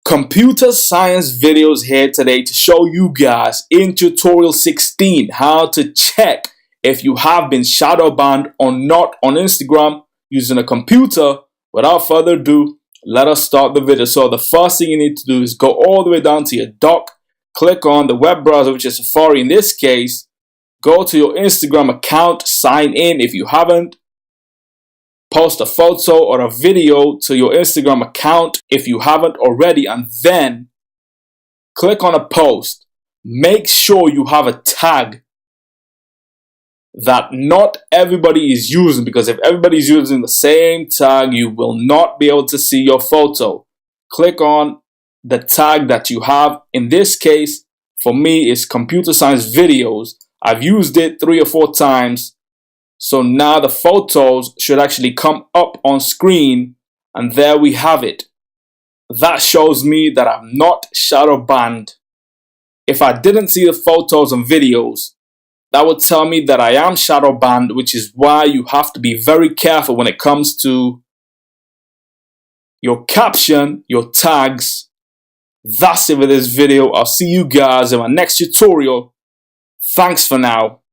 Computer science videos here today to show you guys in tutorial 16 how to check if you have been shadow banned or not on Instagram using a computer. Without further ado, let us start the video. So the first thing you need to do is go all the way down to your dock, click on the web browser, which is Safari in this case, go to your Instagram account, sign in if you haven't, post a photo or a video to your Instagram account if you haven't already, and then click on a post. Make sure you have a tag that not everybody is using, because if everybody is using the same tag, you will not be able to see your photo. Click on the tag that you have. In this case, for me, it's computer science videos. I've used it 3 or 4 times. So now the photos should actually come up on screen, and there we have it. That shows me that I'm not shadow banned. If I didn't see the photos and videos, that would tell me that I am shadow banned, which is why you have to be very careful when it comes to your caption, your tags. That's it for this video. I'll see you guys in my next tutorial. Thanks for now.